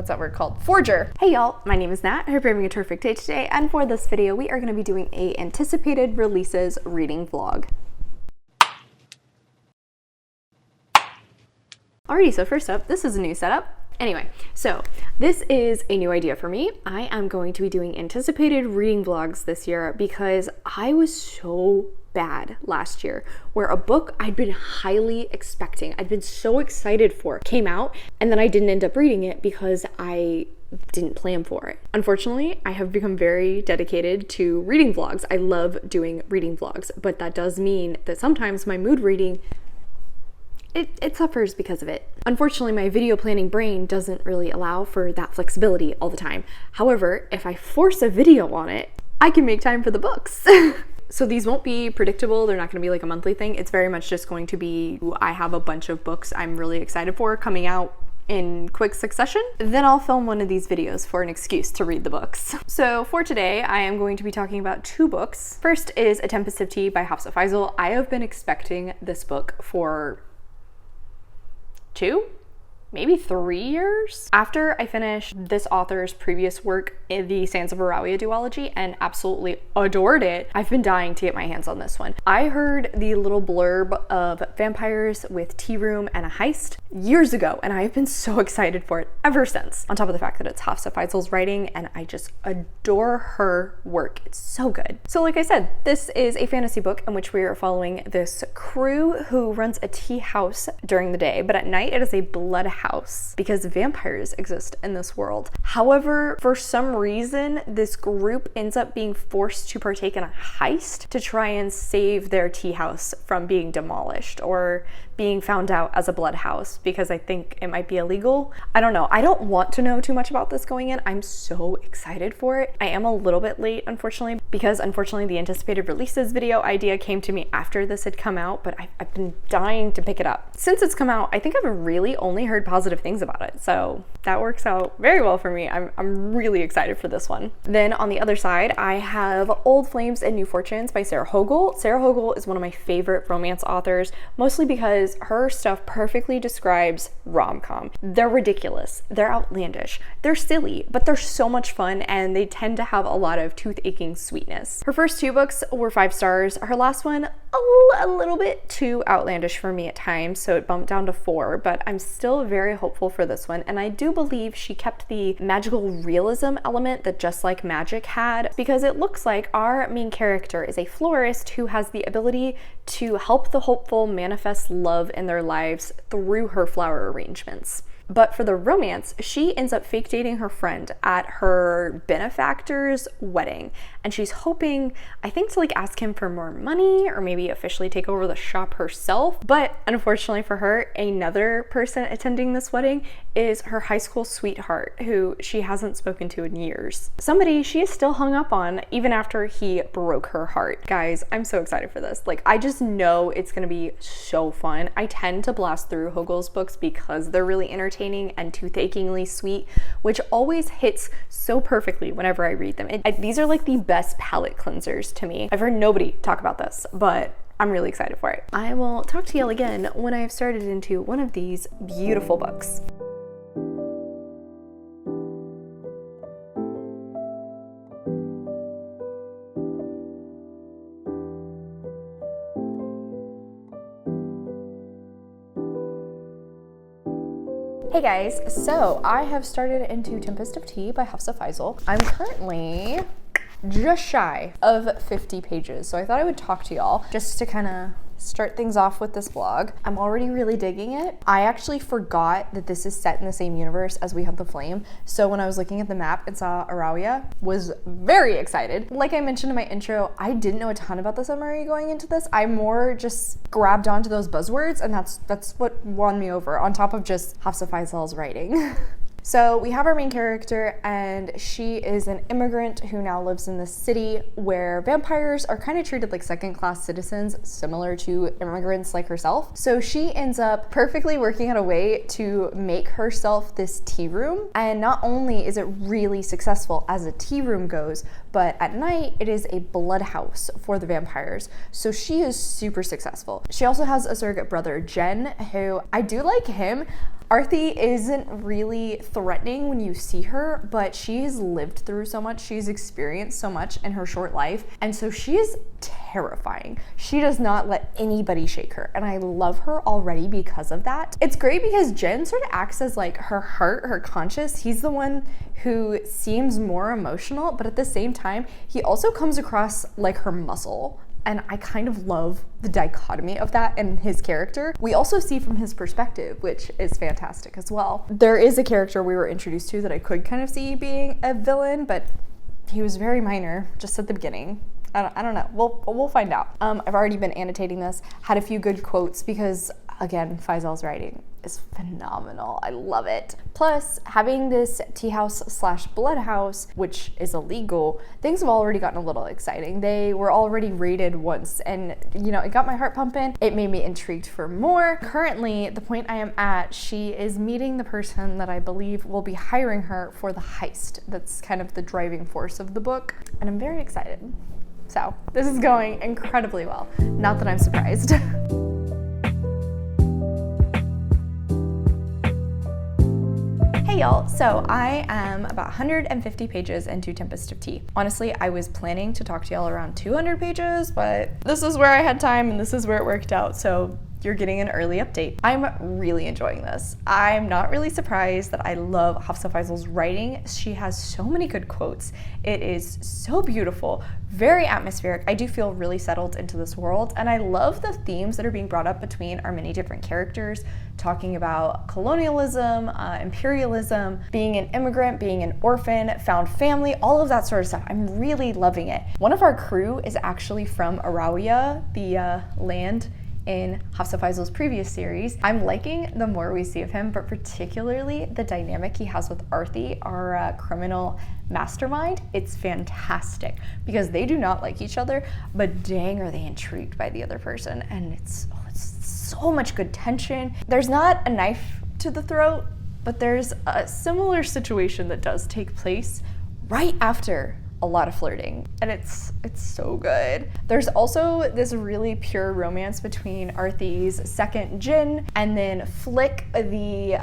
what's that word called? Forger. Hey y'all, my name is Nat. I hope you're having a terrific day today. And for this video, we are going to be doing a anticipated releases reading vlog. Alrighty, so first up, this is a new setup. Anyway, so this is a new idea for me. I am going to be doing anticipated reading vlogs this year because I was so bad last year where a book I'd been highly expecting, I'd been so excited for, came out, and then I didn't end up reading it because I didn't plan for it. Unfortunately, I have become very dedicated to reading vlogs. I love doing reading vlogs, but that does mean that sometimes my mood reading it suffers because of it. Unfortunately, my video planning brain doesn't really allow for that flexibility all the time. However, if I force a video on it, I can make time for the books. So these won't be predictable. They're not going to be like a monthly thing. It's very much just going to be, I have a bunch of books I'm really excited for coming out in quick succession. Then I'll film one of these videos for an excuse to read the books. So for today, I am going to be talking about two books. First is A Tempest of Tea by Hafsah faizal. I have been expecting this book for 2, maybe 3 years after I finished this author's previous work in the Sands of 𝗖ție duology and absolutely adored it. I've been dying to get my hands on this one. I heard the little blurb of vampires with tea room and a heist years ago, and I have been so excited for it ever since. On top of the fact that it's Hafsah faizal's writing, and I just adore her work. It's so good. So like I said, this is a fantasy book in which we are following this crew who runs a tea house during the day, but at night it is a blood house because vampires exist in this world. However, for some reason, this group ends up being forced to partake in a heist to try and save their tea house from being demolished or being found out as a blood house, because I think it might be illegal. I don't know. I don't want to know too much about this going in. I'm so excited for it. I am a little bit late, unfortunately, because unfortunately the anticipated releases video idea came to me after this had come out, but I've been dying to pick it up. Since it's come out, I think I've really only heard positive things about it, so that works out very well for me. I'm really excited for this one. Then on the other side, I have Old Flames and New Fortunes by Sarah Hogle. Sarah Hogle is one of my favorite romance authors, mostly because her stuff perfectly describes rom-com. They're ridiculous, they're outlandish, they're silly, but they're so much fun, and they tend to have a lot of tooth-aching sweetness. Her first 2 books were 5 stars. Her last one, a little bit too outlandish for me at times, so it bumped down to 4, but I'm still very hopeful for this one, and I do believe she kept the magical realism element that Just Like Magic had, because it looks like our main character is a florist who has the ability to help the hopeful manifest love in their lives through her flower arrangements. But for the romance, she ends up fake dating her friend at her benefactor's wedding. And she's hoping, I think, to like ask him for more money or maybe officially take over the shop herself. But unfortunately for her, another person attending this wedding is her high school sweetheart who she hasn't spoken to in years. Somebody she is still hung up on even after he broke her heart. Guys, I'm so excited for this. Like, I just know it's gonna be so fun. I tend to blast through Hogle's books because they're really entertaining and tooth-achingly sweet, which always hits so perfectly whenever I read them. These are like the best palate cleansers to me. I've heard nobody talk about this, but I'm really excited for it. I will talk to y'all again when I have started into one of these beautiful books. Hey guys, so I have started into Tempest of Tea by Hafsah faizal. I'm currently just shy of 50 pages, so I thought I would talk to y'all just to kind of start things off with this vlog. I'm already really digging it. I actually forgot that this is set in the same universe as We Hunt the Flame, so when I was looking at the map and saw 𝗖ție, was very excited. Like I mentioned in my intro, I didn't know a ton about the summary going into this. I more just grabbed onto those buzzwords, and that's what won me over, on top of just Hafsah faizal's writing. So we have our main character, and she is an immigrant who now lives in this city where vampires are kind of treated like second-class citizens, similar to immigrants like herself. So she ends up perfectly working out a way to make herself this tea room, and not only is it really successful as a tea room goes, but at night it is a blood house for the vampires. So she is super successful. She also has a surrogate brother, Jen, who I do like him. 𝗖cie isn't really threatening when you see her, but she has lived through so much, she's experienced so much in her short life, and so she is terrifying. She does not let anybody shake her, and I love her already because of that. It's great because Jin sort of acts as like her heart, her conscience. He's the one who seems more emotional, but at the same time, he also comes across like her muscle. And I kind of love the dichotomy of that in his character. We also see from his perspective, which is fantastic as well. There is a character we were introduced to that I could kind of see being a villain, but he was very minor just at the beginning. I don't know. We'll find out. I've already been annotating this, had a few good quotes because, again, Faizal's writing is phenomenal. I love it. Plus, having this tea house / blood house, which is illegal, things have already gotten a little exciting. They were already raided once, and you know, it got my heart pumping. It made me intrigued for more. Currently, the point I am at, she is meeting the person that I believe will be hiring her for the heist. That's kind of the driving force of the book, and I'm very excited. So this is going incredibly well. Not that I'm surprised. Hey y'all, so I am about 150 pages into Tempest of Tea. Honestly, I was planning to talk to y'all around 200 pages, but this is where I had time and this is where it worked out, so you're getting an early update. I'm really enjoying this. I'm not really surprised that I love Hafsah Faizal's writing. She has so many good quotes. It is so beautiful, very atmospheric. I do feel really settled into this world, and I love the themes that are being brought up between our many different characters, talking about colonialism, imperialism, being an immigrant, being an orphan, found family, all of that sort of stuff. I'm really loving it. One of our crew is actually from 𝗖ecie, the land in Hafsah Faizal's previous series. I'm liking the more we see of him, but particularly the dynamic he has with 𝗖cie, our criminal mastermind. It's fantastic because they do not like each other, but dang are they intrigued by the other person, and it's so much good tension. There's not a knife to the throat, but there's a similar situation that does take place right after a lot of flirting, and it's so good. There's also this really pure romance between 𝗖cie's second Jin and then Flick, the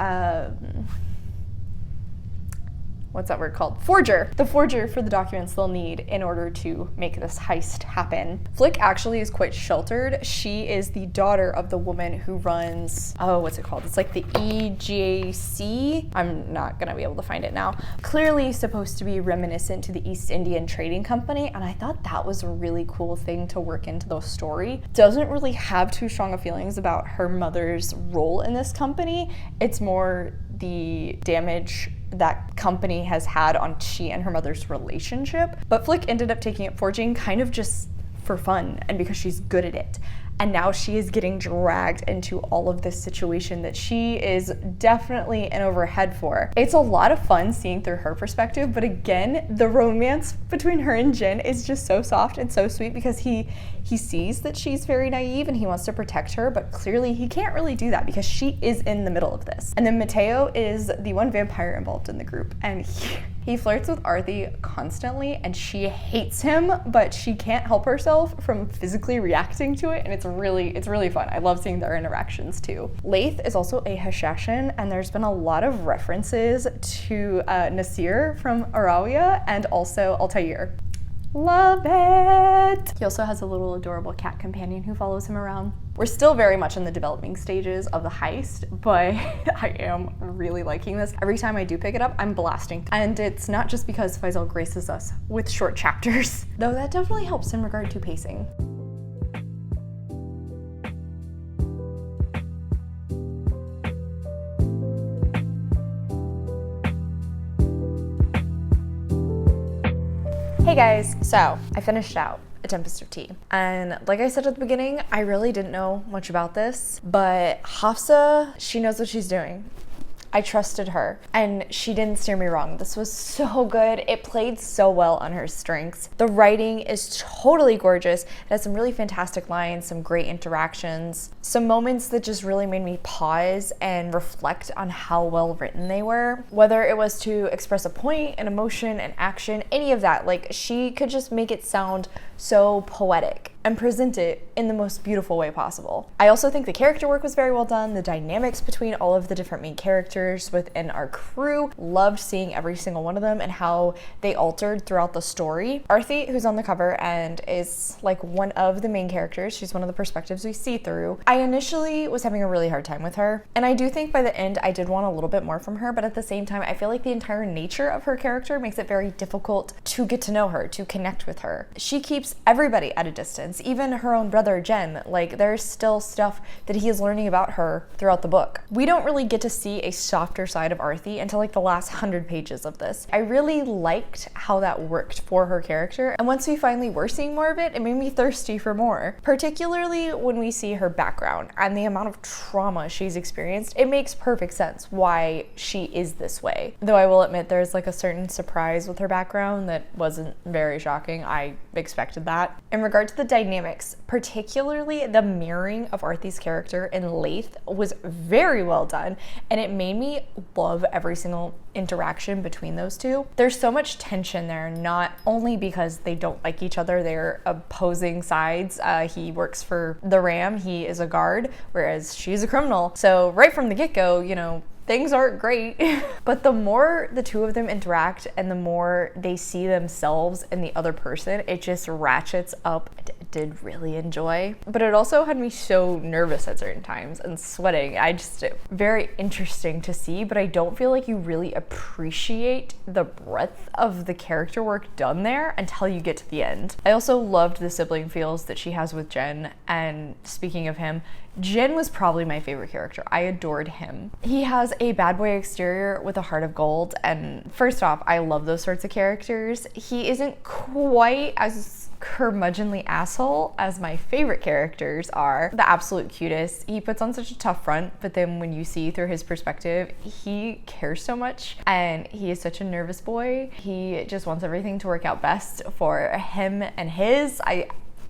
what's that word called? Forger. The forger for the documents they'll need in order to make this heist happen. Flick actually is quite sheltered. She is the daughter of the woman who runs, oh, what's it called? It's like the EJC. I'm not gonna be able to find it now. Clearly supposed to be reminiscent to the East Indian Trading Company, and I thought that was a really cool thing to work into the story. Doesn't really have too strong of feelings about her mother's role in this company. It's more the damage that company has had on she and her mother's relationship. But Flick ended up taking up forging kind of just for fun and because she's good at it. And now she is getting dragged into all of this situation that she is definitely in over her head for. It's a lot of fun seeing through her perspective, but again, the romance between her and Jin is just so soft and so sweet because he sees that she's very naive and he wants to protect her, but clearly he can't really do that because she is in the middle of this. And then Mateo is the one vampire involved in the group, and he flirts with 𝗖cie constantly, and she hates him, but she can't help herself from physically reacting to it, and it's really fun. I love seeing their interactions too. 𝗖cie is also a Hashashin, and there's been a lot of references to Nasir from 𝗖cie and also 𝗖ție. Love it! He also has a little adorable cat companion who follows him around. We're still very much in the developing stages of the heist, but I am really liking this. Every time I do pick it up, I'm blasting. And it's not just because Faizal graces us with short chapters, though that definitely helps in regard to pacing. Hey guys, so I finished out A Tempest of Tea, and like I said at the beginning, I really didn't know much about this, but Hafsah, she knows what she's doing. I trusted her, and she didn't steer me wrong. This was so good. It played so well on her strengths. The writing is totally gorgeous. It has some really fantastic lines, some great interactions, some moments that just really made me pause and reflect on how well written they were. Whether it was to express a point, an emotion, an action, any of that, like she could just make it sound so poetic. and present it in the most beautiful way possible. I also think the character work was very well done. The dynamics between all of the different main characters within our crew, loved seeing every single one of them and how they altered throughout the story. 𝗖cie, who's on the cover and is like one of the main characters, she's one of the perspectives we see through. I initially was having a really hard time with her, and I do think by the end I did want a little bit more from her, but at the same time I feel like the entire nature of her character makes it very difficult to get to know her, to connect with her. She keeps everybody at a distance, even her own brother Jen. Like, there's still stuff that he is learning about her throughout the book. We don't really get to see a softer side of 𝗖cie until like the last 100 pages of this. I really liked how that worked for her character, and once we finally were seeing more of it, it made me thirsty for more. Particularly when we see her background and the amount of trauma she's experienced, it makes perfect sense why she is this way. Though I will admit there's like a certain surprise with her background that wasn't very shocking. I expected that. In regard to the dynamics, particularly the mirroring of 𝗖cie's character and 𝗖ith was very well done, and it made me love every single interaction between those two. There's so much tension there, not only because they don't like each other, they're opposing sides. He works for the Ram, he is a guard, whereas she's a criminal. So right from the get-go, you know, things aren't great. But the more the two of them interact and the more they see themselves in the other person, it just ratchets up. I did really enjoy. But it also had me so nervous at certain times and sweating. Very interesting to see, but I don't feel like you really appreciate the breadth of the character work done there until you get to the end. I also loved the sibling feels that she has with Jen, and speaking of him, Jen was probably my favorite character. I adored him. He has a bad boy exterior with a heart of gold, and first off, I love those sorts of characters. He isn't quite as curmudgeonly asshole as my favorite characters are. The absolute cutest. He puts on such a tough front, but then when you see through his perspective, he cares so much, and he is such a nervous boy. He just wants everything to work out best for him and his.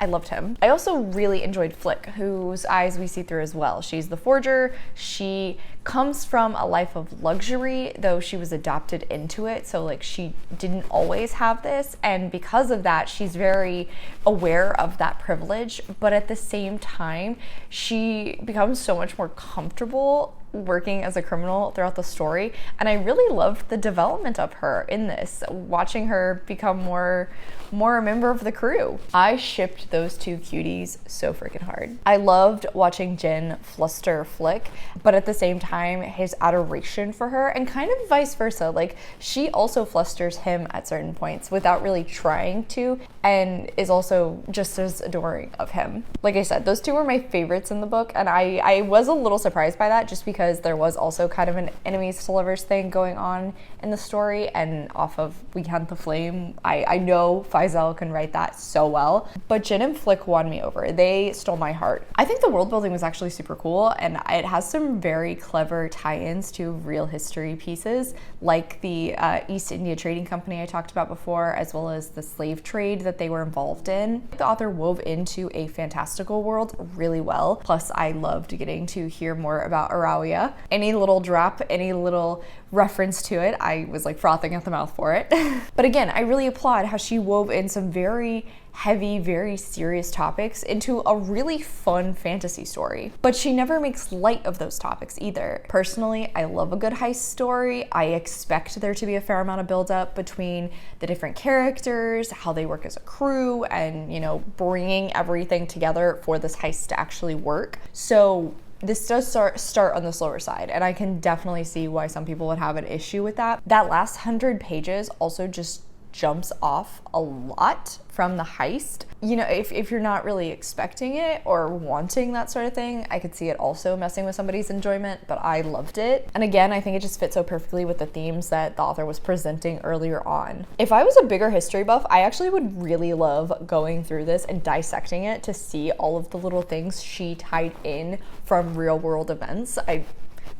I loved him. I also really enjoyed Flick, whose eyes we see through as well. She's the forger. She comes from a life of luxury, though she was adopted into it. So like she didn't always have this. And because of that, she's very aware of that privilege. But at the same time, she becomes so much more comfortable working as a criminal throughout the story, and I really loved the development of her in this, watching her become more a member of the crew. I shipped those two cuties so freaking hard. I loved watching Jen fluster Flick, but at the same time his adoration for her, and kind of vice versa. Like, she also flusters him at certain points without really trying to, and is also just as adoring of him. Like I said, those two were my favorites in the book, and I was a little surprised by that, just because there was also kind of an enemies to lovers thing going on in the story, and off of We Hunt the Flame, I know faizal can write that so well, but Jen and Flick won me over. They stole my heart. I think the world building was actually super cool, and it has some very clever tie-ins to real history pieces, like the East India Trading Company I talked about before, as well as the slave trade that they were involved in. The author wove into a fantastical world really well. Plus, I loved getting to hear more about 𝗖cie. Any little drop, any little reference to it, I was like frothing at the mouth for it. But again, I really applaud how she wove in some very heavy, very serious topics into a really fun fantasy story. But she never makes light of those topics either. Personally, I love a good heist story. I expect there to be a fair amount of buildup between the different characters, how they work as a crew, and, you know, bringing everything together for this heist to actually work. So this does start on the slower side, and I can definitely see why some people would have an issue with that. That last 100 pages also just jumps off a lot from the heist. You know, if you're not really expecting it or wanting that sort of thing, I could see it also messing with somebody's enjoyment, but I loved it. And again, I think it just fits so perfectly with the themes that the author was presenting earlier on. If I was a bigger history buff, I actually would really love going through this and dissecting it to see all of the little things she tied in from real world events. I'm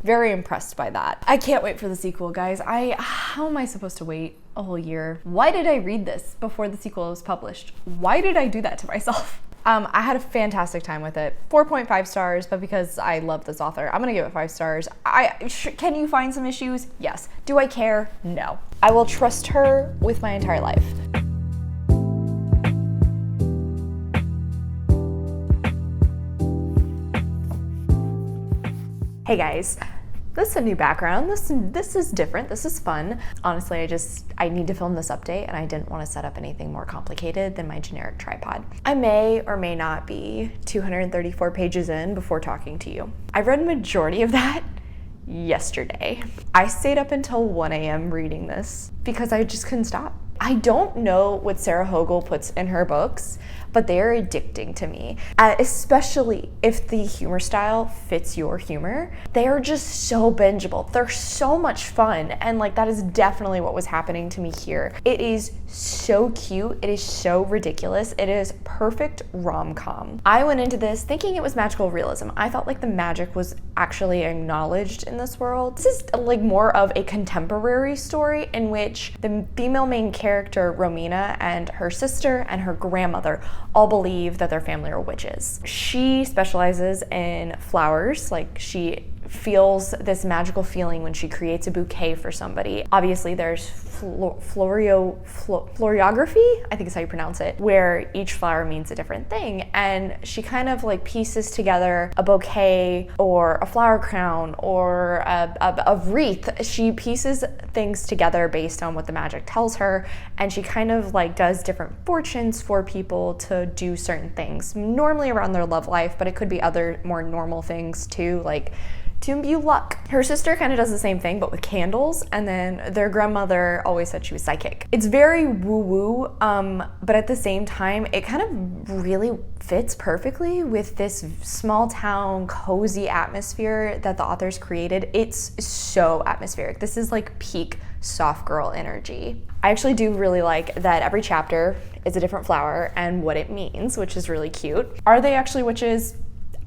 very impressed by that. I can't wait for the sequel, guys. How am I supposed to wait a whole year? Why did I read this before the sequel was published? Why did I do that to myself? I had a fantastic time with it. 4.5 stars, but because I love this author, I'm gonna give it 5 stars. Can you find some issues? Yes. Do I care? No. I will trust her with my entire life. Hey guys, this is a new background. This is different. This is fun. Honestly, I need to film this update and I didn't want to set up anything more complicated than my generic tripod. I may or may not be 234 pages in before talking to you. I read majority of that yesterday. I stayed up until 1 a.m. reading this because I just couldn't stop. I don't know what Sarah Hogle puts in her books, but they are addicting to me, especially if the humor style fits your humor. They are just so bingeable. They're so much fun, and like that is definitely what was happening to me here. It is so cute. It is so ridiculous. It is perfect rom-com. I went into this thinking it was magical realism. I felt like the magic was actually acknowledged in this world. This is like more of a contemporary story in which the female main character, Romina, and her sister and her grandmother all believe that their family are witches. She specializes in flowers, like she feels this magical feeling when she creates a bouquet for somebody. Obviously there's floriography, I think is how you pronounce it, where each flower means a different thing, and she kind of like pieces together a bouquet or a flower crown or a wreath. She pieces things together based on what the magic tells her, and she kind of like does different fortunes for people to do certain things, normally around their love life, but it could be other more normal things too, like to imbue luck. Her sister kind of does the same thing, but with candles, and then their grandmother always said she was psychic. It's very woo-woo, but at the same time, it kind of really fits perfectly with this small town, cozy atmosphere that the authors created. It's so atmospheric. This is like peak soft girl energy. I actually do really like that every chapter is a different flower and what it means, which is really cute. Are they actually witches?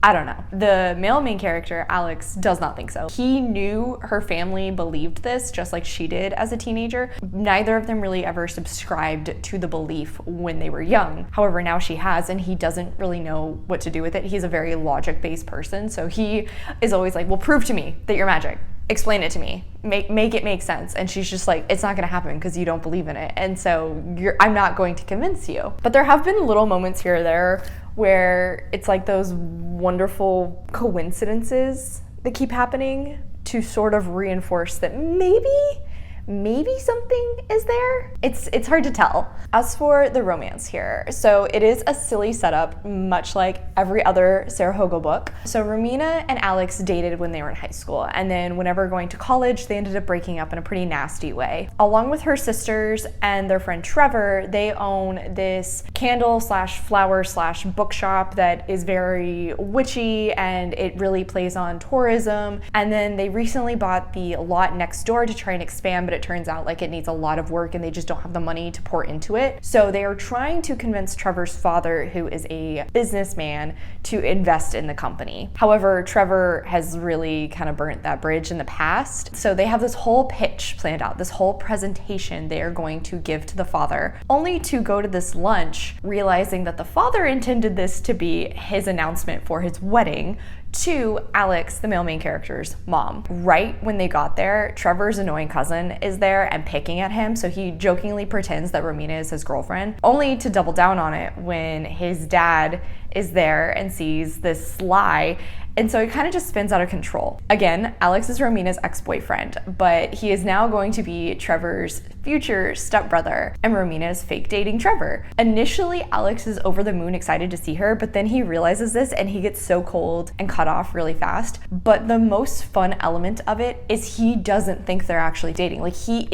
I don't know. The male main character, Alex, does not think so. He knew her family believed this just like she did as a teenager. Neither of them really ever subscribed to the belief when they were young. However, now she has, and he doesn't really know what to do with it. He's a very logic-based person, so he is always like, well, prove to me that you're magic. Explain it to me. Make it make sense. And she's just like, it's not gonna happen because you don't believe in it. And so I'm not going to convince you. But there have been little moments here or there where it's like those wonderful coincidences that keep happening to sort of reinforce that maybe something is there. It's hard to tell. As for the romance here, so it is a silly setup, much like every other Sarah Hogle book. So Romina and Alex dated when they were in high school, and then whenever going to college, they ended up breaking up in a pretty nasty way. Along with her sisters and their friend Trevor, they own this candle/flower/bookshop that is very witchy, and it really plays on tourism. And then they recently bought the lot next door to try and expand, but it turns out like it needs a lot of work and they just don't have the money to pour into it. So they are trying to convince Trevor's father, who is a businessman, to invest in the company. However, Trevor has really kind of burnt that bridge in the past. So they have this whole pitch planned out, this whole presentation they are going to give to the father, only to go to this lunch realizing that the father intended this to be his announcement for his wedding to Alex, the male main character's mom. Right when they got there, Trevor's annoying cousin is there and picking at him, so he jokingly pretends that Romina is his girlfriend, only to double down on it when his dad is there and sees this lie. And so it kind of just spins out of control. Again, Alex is Romina's ex-boyfriend, but he is now going to be Trevor's future stepbrother, and Romina is fake dating Trevor. Initially, Alex is over the moon excited to see her, but then he realizes this and he gets so cold and cut off really fast. But the most fun element of it is he doesn't think they're actually dating. Like he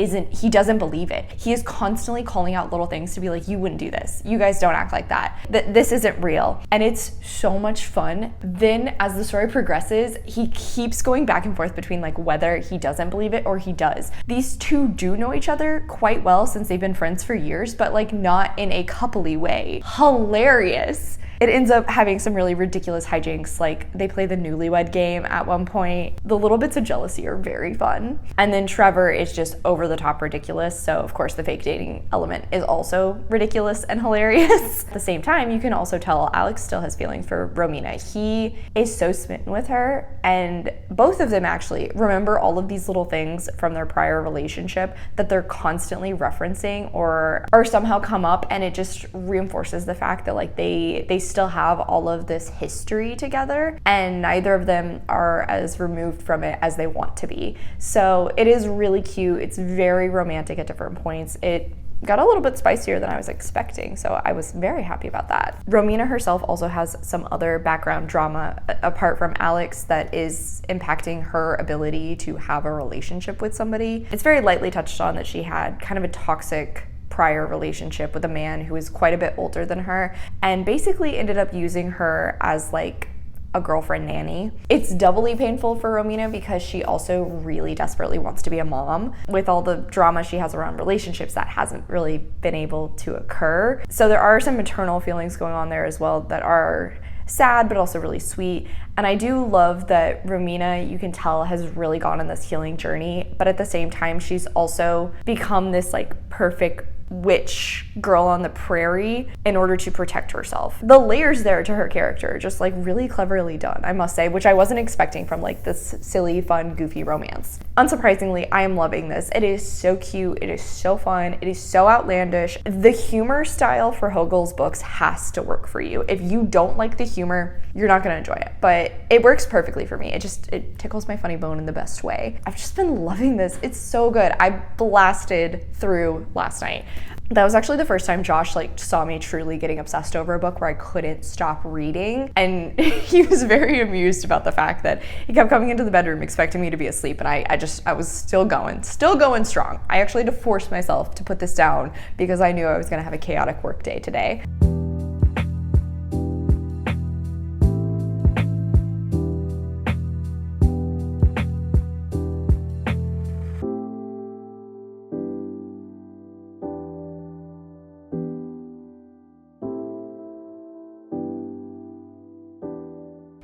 doesn't believe it. He is constantly calling out little things to be like, you wouldn't do this. You guys don't act like that. This isn't real. And it's so much fun. Then as the story progresses, he keeps going back and forth between like whether he doesn't believe it or he does. These two do know each other quite well since they've been friends for years, but like not in a coupley way. Hilarious. It ends up having some really ridiculous hijinks, like they play the newlywed game at one point. The little bits of jealousy are very fun. And then Trevor is just over the top ridiculous, so of course the fake dating element is also ridiculous and hilarious. At the same time, you can also tell Alex still has feelings for Romina. He is so smitten with her, and both of them actually remember all of these little things from their prior relationship that they're constantly referencing or somehow come up, and it just reinforces the fact that like they still have all of this history together, and neither of them are as removed from it as they want to be. So it is really cute. It's very romantic at different points. It got a little bit spicier than I was expecting, so I was very happy about that. 𝗖mě herself also has some other background drama apart from Alex that is impacting her ability to have a relationship with somebody. It's very lightly touched on that she had kind of a toxic prior relationship with a man who is quite a bit older than her and basically ended up using her as like a girlfriend nanny. It's doubly painful for 𝗖mě because she also really desperately wants to be a mom. With all the drama she has around relationships, that hasn't really been able to occur. So there are some maternal feelings going on there as well that are sad but also really sweet. And I do love that 𝗖mě, you can tell, has really gone on this healing journey, but at the same time she's also become this like perfect witch girl on the prairie in order to protect herself. The layers there to her character, just like really cleverly done, I must say, which I wasn't expecting from like this silly, fun, goofy romance. Unsurprisingly, I am loving this. It is so cute, it is so fun, it is so outlandish. The humor style for Hogle's books has to work for you. If you don't like the humor, you're not gonna enjoy it, but it works perfectly for me. It tickles my funny bone in the best way. I've just been loving this. It's so good. I blasted through last night. That was actually the first time Josh like saw me truly getting obsessed over a book where I couldn't stop reading, and he was very amused about the fact that he kept coming into the bedroom expecting me to be asleep, and I was still going strong. I actually had to force myself to put this down because I knew I was gonna have a chaotic work day today.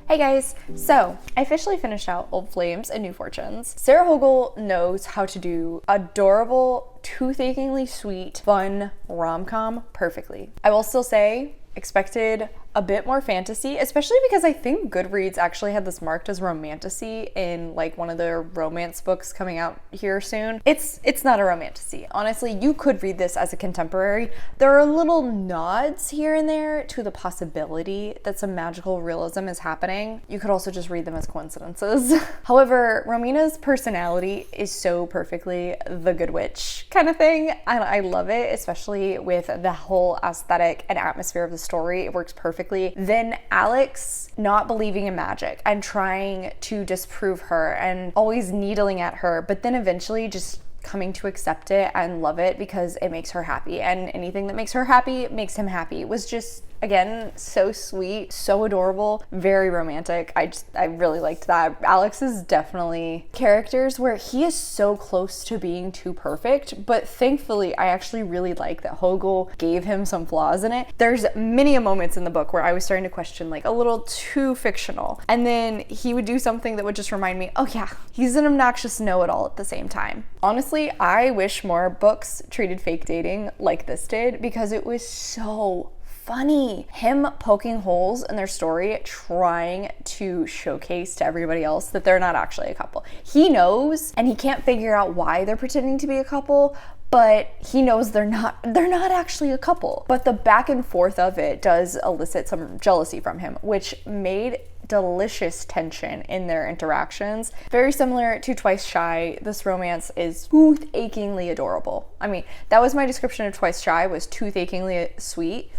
Hey guys, so I officially finished out Old Flames and New Fortunes. Sarah Hogle knows how to do adorable, tooth-achingly sweet, fun rom-com perfectly. I will still say, expected a bit more fantasy, especially because I think Goodreads actually had this marked as romantasy in like one of their romance books coming out here soon. It's not a romantasy. Honestly, you could read this as a contemporary. There are little nods here and there to the possibility that some magical realism is happening. You could also just read them as coincidences. However, 𝗖mě's personality is so perfectly the good witch kind of thing, and I love it, especially with the whole aesthetic and atmosphere of the story. It works perfectly. Then Alex not believing in magic and trying to disprove her and always needling at her, but then eventually just coming to accept it and love it because it makes her happy, and anything that makes her happy makes him happy. It was just, again, so sweet, so adorable, very romantic. I really liked that. Alex is definitely characters where he is so close to being too perfect, but thankfully I actually really like that Hogle gave him some flaws in it. There's many moments in the book where I was starting to question like a little too fictional, and then he would do something that would just remind me, oh yeah, he's an obnoxious know-it-all at the same time. Honestly, I wish more books treated fake dating like this did because it was so funny. Him poking holes in their story, trying to showcase to everybody else that they're not actually a couple. He knows, and he can't figure out why they're pretending to be a couple, but he knows they're not actually a couple. But the back and forth of it does elicit some jealousy from him, which made delicious tension in their interactions. Very similar to Twice Shy, this romance is tooth-achingly adorable. I mean, that was my description of Twice Shy, was tooth-achingly sweet.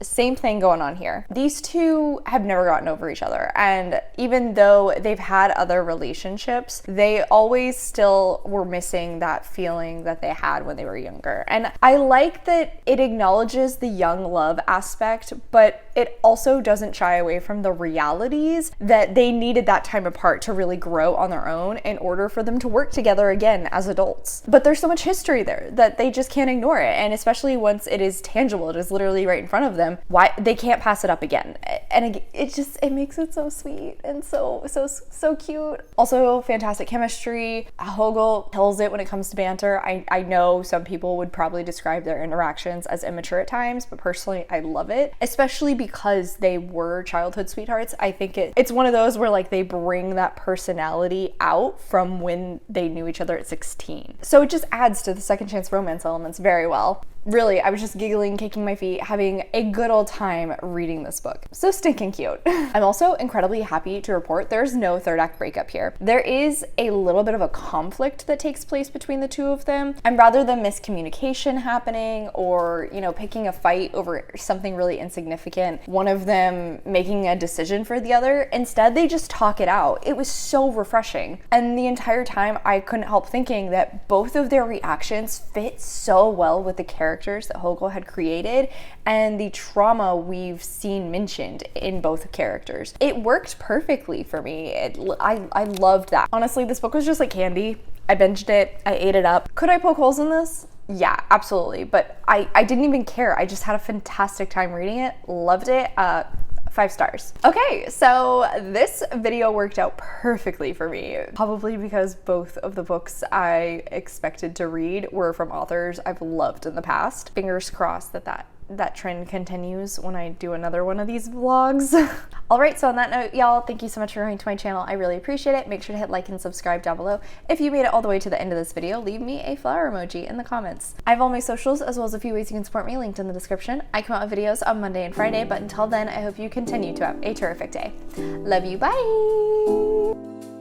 Same thing going on here. These two have never gotten over each other, and even though they've had other relationships, they always still were missing that feeling that they had when they were younger. And I like that it acknowledges the young love aspect, but it also doesn't shy away from the realities that they needed that time apart to really grow on their own in order for them to work together again as adults. But there's so much history there that they just can't ignore it, and especially once it is tangible, it is literally right in front of them, why they can't pass it up again. And it makes it so sweet and so cute. Also fantastic chemistry. Hogle kills it when it comes to banter. I know some people would probably describe their interactions as immature at times, but personally I love it, especially because they were childhood sweethearts. I think it's one of those where like they bring that personality out from when they knew each other at 16. So it just adds to the second chance romance elements very well. Really, I was just giggling, kicking my feet, having a good old time reading this book. So stinking cute. I'm also incredibly happy to report there's no third act breakup here. There is a little bit of a conflict that takes place between the two of them, and rather than miscommunication happening or, you know, picking a fight over something really insignificant, one of them making a decision for the other, instead they just talk it out. It was so refreshing. And the entire time I couldn't help thinking that both of their reactions fit so well with the characters that Hogle had created and the trauma we've seen mentioned in both characters. It worked perfectly for me. I loved that. Honestly, this book was just like candy. I binged it, I ate it up. Could I poke holes in this? Yeah, absolutely. But I didn't even care. I just had a fantastic time reading it. Loved it. 5 stars. Okay, so this video worked out perfectly for me, probably because both of the books I expected to read were from authors I've loved in the past. Fingers crossed that trend continues when I do another one of these vlogs. All right, so on that note, y'all, thank you so much for coming to my channel. I really appreciate it. Make sure to hit like and subscribe down below. If you made it all the way to the end of this video, leave me a flower emoji in the comments. I have all my socials as well as a few ways you can support me linked in the description. I come out with videos on Monday and Friday, but until then, I hope you continue to have a terrific day. Love you, bye!